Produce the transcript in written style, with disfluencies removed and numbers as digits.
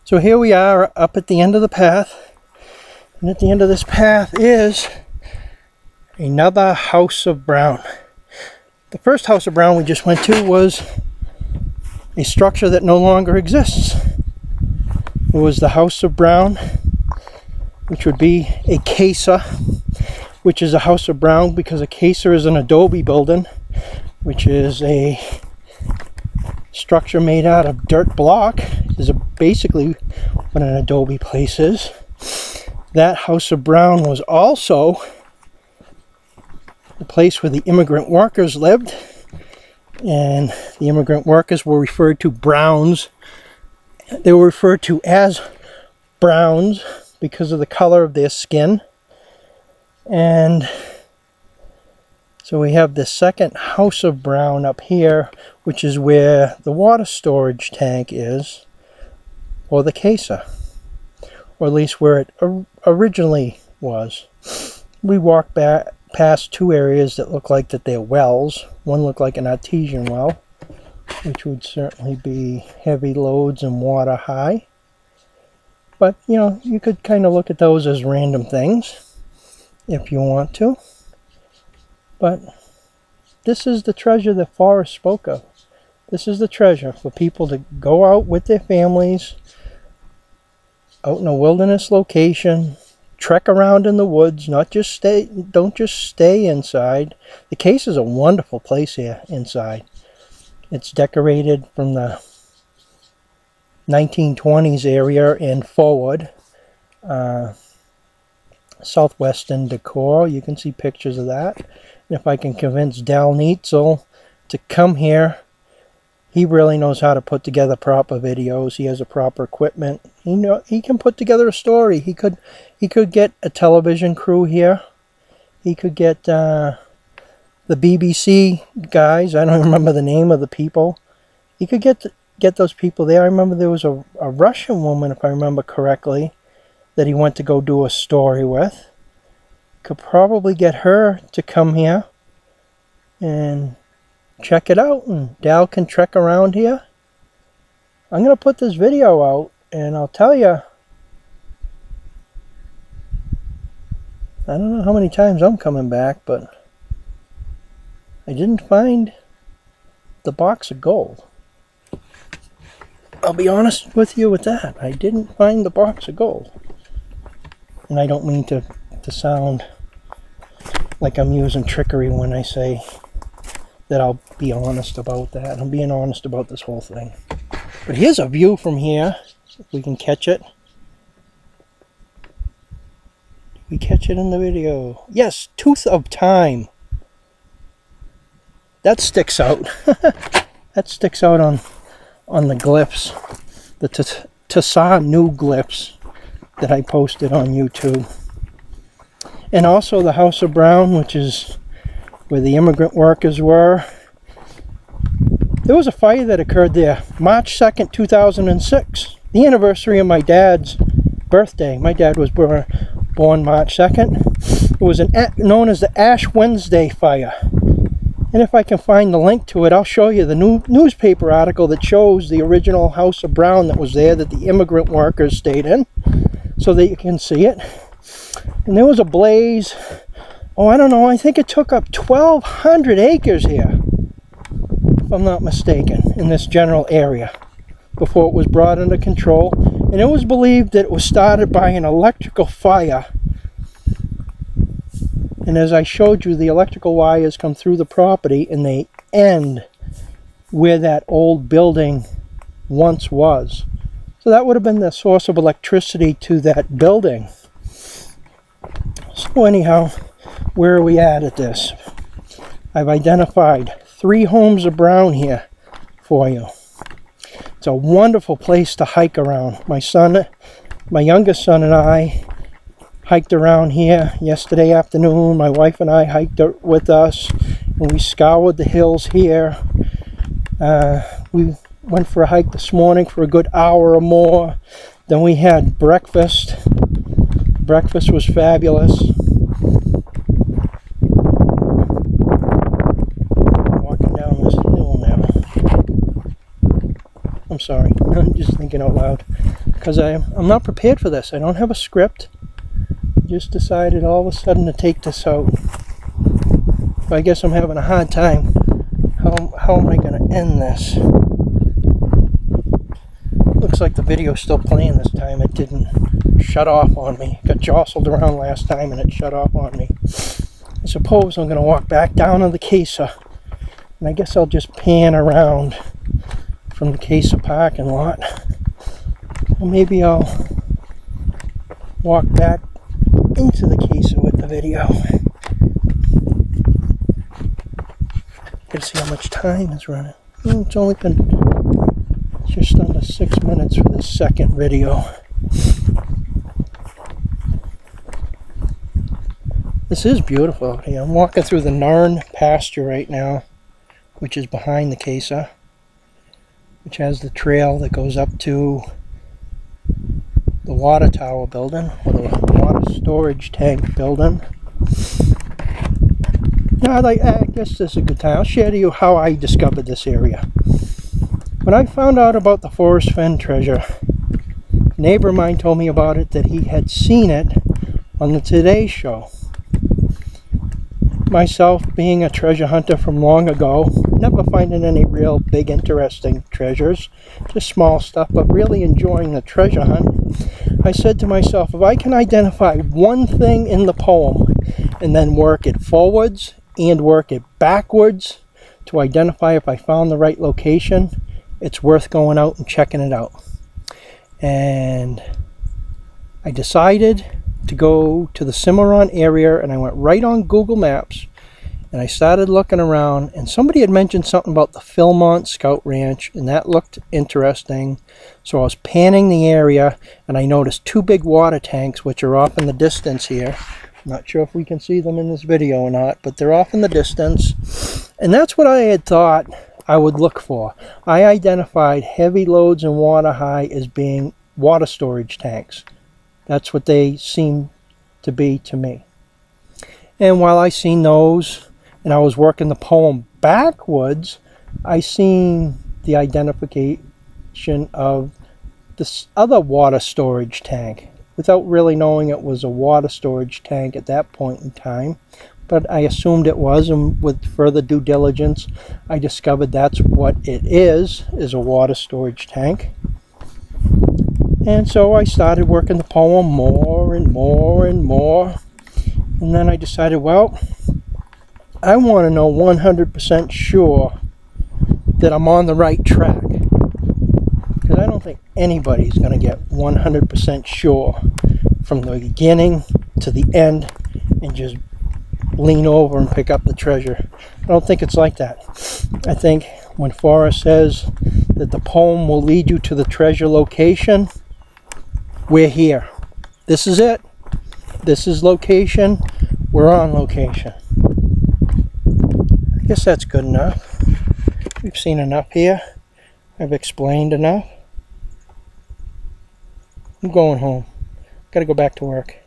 So here we are up at the end of the path, and at the end of this path is another house of brown. The first house of brown we just went to was a structure that no longer exists. It was the house of brown, which would be a casa, which is a house of brown because a casa is an adobe building, which is a structure made out of dirt block. Is basically what an adobe place is. That house of brown was also the place where the immigrant workers lived, and the immigrant workers were referred to Browns. They were referred to as Browns because of the color of their skin. And so we have the second house of brown up here, which is where the water storage tank is, or the casa, or at least where it originally was. We walked back past two areas that look like that they're wells. One looked like an artesian well, which would certainly be heavy loads and water high. But, you know, you could kind of look at those as random things if you want to. But this is the treasure that Forrest spoke of. This is the treasure for people to go out with their families, out in a wilderness location, trek around in the woods, don't just stay inside. The case is a wonderful place here inside. It's decorated from the 1920s area and forward. Southwestern decor. You can see pictures of that. And if I can convince Dal Neitzel to come here, he really knows how to put together proper videos. He has a proper equipment. He can put together a story. He could get a television crew here. He could get the BBC guys. I don't remember the name of the people. He could get those people there. I remember there was a Russian woman, if I remember correctly, that he went to go do a story with. Could probably get her to come here and check it out, and Dal can trek around here. I'm going to put this video out, and I'll tell you, I don't know how many times I'm coming back, but I didn't find the box of gold. I'll be honest with you with that. I didn't find the box of gold. And I don't mean to sound like I'm using trickery when I say that I'll be honest about that. I'm being honest about this whole thing. But here's a view from here, if we can catch it. Did we catch it in the video? Yes, Tooth of Time. That sticks out. That sticks out on the glyphs, the Tasa new glyphs that I posted on YouTube. And also the House of Brown, which is where the immigrant workers were. There was a fire that occurred there March 2nd, 2006, the anniversary of my dad's birthday. My dad was born March 2nd. It was known as the Ash Wednesday fire. And if I can find the link to it, I'll show you the new newspaper article that shows the original House of Brown that was there, that the immigrant workers stayed in, so that you can see it. And there was a blaze. Oh, I don't know, I think it took up 1,200 acres here, if I'm not mistaken, in this general area, before it was brought under control. And it was believed that it was started by an electrical fire. And as I showed you, the electrical wires come through the property and they end where that old building once was. So that would have been the source of electricity to that building. So anyhow, where are we at this? I've identified 3 homes of brown here for you. It's a wonderful place to hike around. My youngest son and I hiked around here yesterday afternoon. My wife and I hiked with us, and we scoured the hills here. We went for a hike this morning for a good hour or more. Then we had breakfast. Breakfast was fabulous. Walking down this hill now. I'm sorry, I'm just thinking out loud. because I'm not prepared for this. I don't have a script. I just decided all of a sudden to take this out. So I guess I'm having a hard time. How am I going to end this? Looks like the video's still playing this time. It didn't shut off on me. It got jostled around last time and it shut off on me. I suppose I'm going to walk back down to the Casa. And I guess I'll just pan around from the Casa parking lot. Or maybe I'll walk back into the Casa with the video. Gotta see how much time is running. It's only been just under 6 minutes for this second video. This is beautiful out here. I'm walking through the Narn pasture right now, which is behind the Casa, which has the trail that goes up to the water tower building, or the water storage tank building. Now, I guess this is a good time. I'll share to you how I discovered this area. When I found out about the Forrest Fenn treasure, a neighbor of mine told me about it, that he had seen it on the Today Show. Myself, being a treasure hunter from long ago, never finding any real big interesting treasures, just small stuff, but really enjoying the treasure hunt, I said to myself, if I can identify one thing in the poem and then work it forwards and work it backwards to identify if I found the right location, it's worth going out and checking it out. And I decided to go to the Cimarron area, and I went right on Google Maps and I started looking around, and somebody had mentioned something about the Philmont Scout Ranch, and that looked interesting. So I was panning the area and I noticed two big water tanks, which are off in the distance here. I'm not sure if we can see them in this video or not, but they're off in the distance, and that's what I had thought I would look for. I identified heavy loads and water high as being water storage tanks. That's what they seem to be to me. And while I seen those, and I was working the poem backwards, I seen the identification of this other water storage tank, without really knowing it was a water storage tank at that point in time. But I assumed it was, and with further due diligence, I discovered that's what it is a water storage tank. And so I started working the poem more and more and more. And then I decided, well, I want to know 100% sure that I'm on the right track. Because I don't think anybody's going to get 100% sure from the beginning to the end and just lean over and pick up the treasure. I don't think it's like that. I think when Forrest says that the poem will lead you to the treasure location, we're here. This is it. This is location. We're on location. I guess that's good enough. We've seen enough here. I've explained enough. I'm going home. Gotta go back to work.